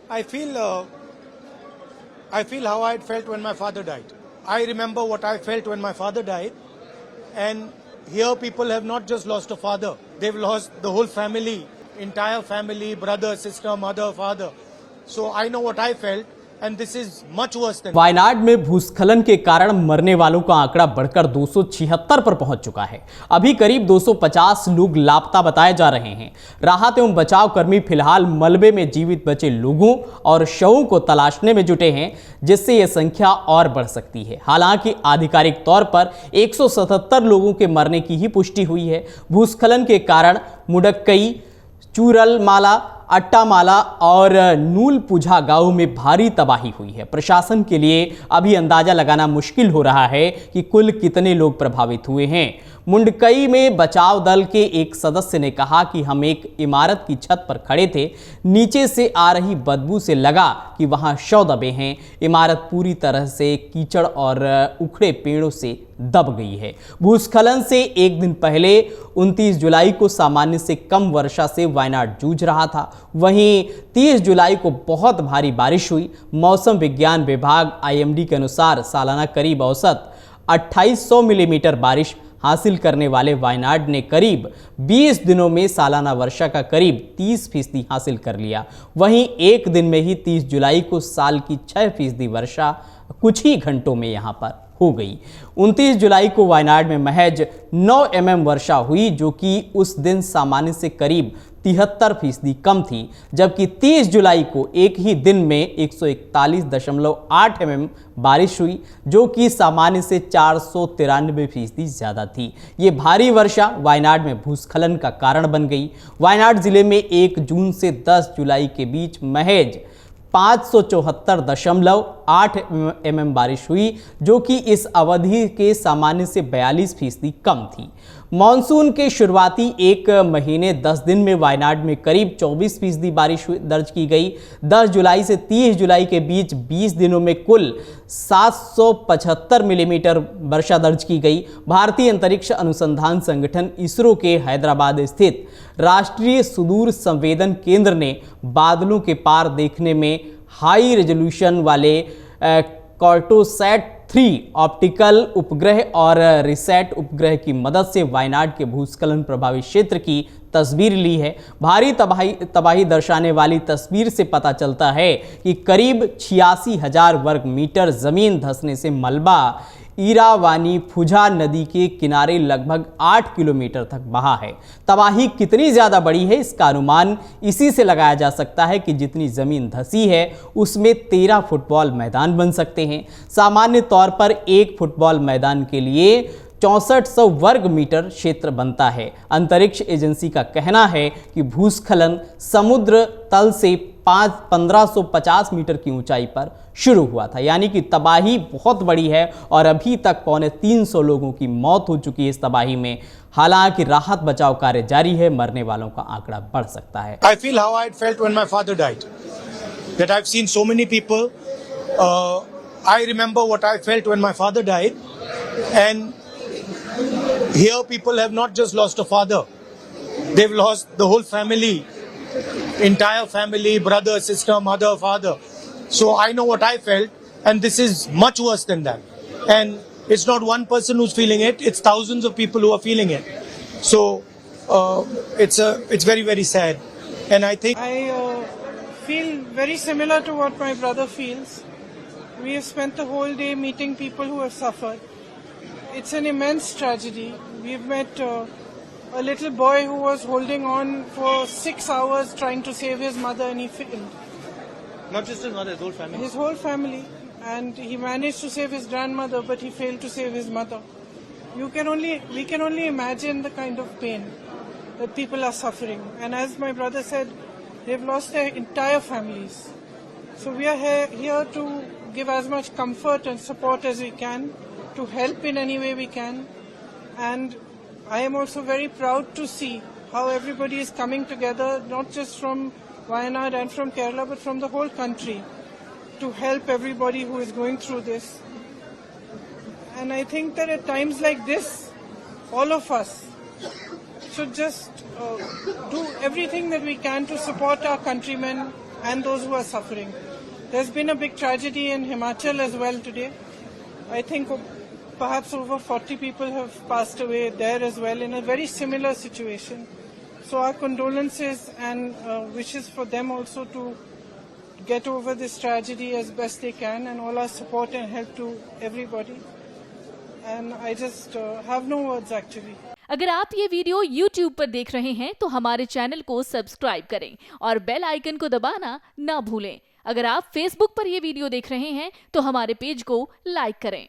I feel how I felt when my father died. I remember what I felt when my father died, and here people have not just lost a father, they've lost the whole family, entire family, brother, sister, mother, father. So I know what I felt, and this is much worse than. Wayanad में भूस्खलन के कारण मरने वालों का आंकड़ा बढ़कर 276 पर पहुंच चुका है। अभी करीब 250 लोग लापता बताए जा रहे हैं। राहत एवं बचाव कर्मी फिलहाल मलबे में जीवित बचे लोगों और शवों को तलाशने में जुटे हैं, जिससे यह संख्या और बढ़ सकती है। हालांकि आधिकारिक तौर पर 177 लोगों के मरने की ही पुष्टि हुई है। भूस्खलन के कारण मुडक्कई, चूरलमाला, अट्टामाला और नूलपुझा गांव में भारी तबाही हुई है। प्रशासन के लिए अभी अंदाजा लगाना मुश्किल हो रहा है कि कुल कितने लोग प्रभावित हुए हैं। मुंडकई में बचाव दल के एक सदस्य ने कहा कि हम एक इमारत की छत पर खड़े थे, नीचे से आ रही बदबू से लगा कि वहां शव दबे हैं। इमारत पूरी तरह से कीचड़ और उखड़े पेड़ों से दब गई है। भूस्खलन से एक दिन पहले 29 जुलाई को सामान्य से कम वर्षा से वायनाड जूझ रहा था। वहीं 30 जुलाई को बहुत भारी बारिश हुई। मौसम विज्ञान विभाग IMD के अनुसार सालाना करीब औसत 2800 मिलीमीटर बारिश हासिल करने वाले वायनाड ने करीब 20 दिनों में सालाना वर्षा का करीब 30% हासिल कर लिया। वहीं एक दिन में ही 30 जुलाई को साल की 6% वर्षा कुछ ही घंटों में यहां पर हो गई। 29 जुलाई को वायनाड में महज 9 mm वर्षा हुई, जो कि उस दिन सामान्य से करीब 73% कम थी, जबकि 30 जुलाई को एक ही दिन में 141.8 mm बारिश हुई, जो कि सामान्य से 493% ज़्यादा थी। ये भारी वर्षा वायनाड में भूस्खलन का कारण बन गई। वायनाड जिले में 1 जून से 10 जुलाई के बीच महज 574.8 mm बारिश हुई, जो कि इस अवधि के सामान्य से 42% कम थी। मॉनसून के शुरुआती एक महीने 10 दिन में वायनाड में करीब 24% बारिश दर्ज की गई। 10 जुलाई से 30 जुलाई के बीच 20 दिनों में कुल 775 मिलीमीटर वर्षा दर्ज की गई। भारतीय अंतरिक्ष अनुसंधान संगठन ISRO के हैदराबाद स्थित राष्ट्रीय सुदूर संवेदन केंद्र ने बादलों के पार देखने में हाई रेजोल्यूशन वाले कार्टोसैट 3 ऑप्टिकल उपग्रह और रिसैट उपग्रह की मदद से वायनाड के भूस्खलन प्रभावित क्षेत्र की तस्वीर ली है। भारी तबाही दर्शाने वाली तस्वीर से पता चलता है कि करीब 86,000 वर्ग मीटर जमीन धंसने से मलबा ईरावानी फुझा नदी के किनारे लगभग 8 किलोमीटर तक बहा है। तबाही कितनी ज़्यादा बड़ी है, इसका अनुमान इसी से लगाया जा सकता है कि जितनी ज़मीन धंसी है उसमें 13 फुटबॉल मैदान बन सकते हैं। सामान्य तौर पर एक फुटबॉल मैदान के लिए 6400 वर्ग मीटर क्षेत्र बनता है। अंतरिक्ष एजेंसी का कहना है कि भूस्खलन समुद्र तल से 1550 मीटर की ऊंचाई पर शुरू हुआ था, यानी कि तबाही बहुत बड़ी है और अभी तक 350 लोगों की मौत हो चुकी है इस तबाही में। हालांकि राहत बचाव कार्य जारी है, मरने वालों का आंकड़ा बढ़ सकता है। I feel how I felt when my father died. That I've seen so many people. I remember what I felt when my father died, and here people have not just lost a father, they've lost the whole family, entire family, brother, sister, mother, father. So I know what I felt, and this is much worse than that. And it's not one person who's feeling it, it's thousands of people who are feeling it. So it's very, very sad. And I think I feel very similar to what my brother feels. We have spent the whole day meeting people who have suffered. It's an immense tragedy. We've met a little boy who was holding on for 6 hours trying to save his mother, and he failed. not just his mother, his whole family. His whole family. And he managed to save his grandmother, but he failed to save his mother. We can only imagine the kind of pain that people are suffering. And as my brother said, they've lost their entire families. So we are here to give as much comfort and support as we can, to help in any way we can. And I am also very proud to see how everybody is coming together, not just from Wayanad and from Kerala, but from the whole country, to help everybody who is going through this. And I think that at times like this, all of us should just do everything that we can to support our countrymen and those who are suffering. There's been a big tragedy in Himachal as well today. I think perhaps over 40 people have passed away there as well in a very similar situation. So our condolences and wishes for them also to get over this tragedy as best they can, and all our support and help to everybody. And I just have no words actually. अगर आप ये video YouTube पर देख रहे हैं तो हमारे channel को सब्सक्राइब करें और बेल आइकन को दबाना ना भूलें। अगर आप Facebook पर ये वीडियो देख रहे हैं तो हमारे पेज को लाइक करें।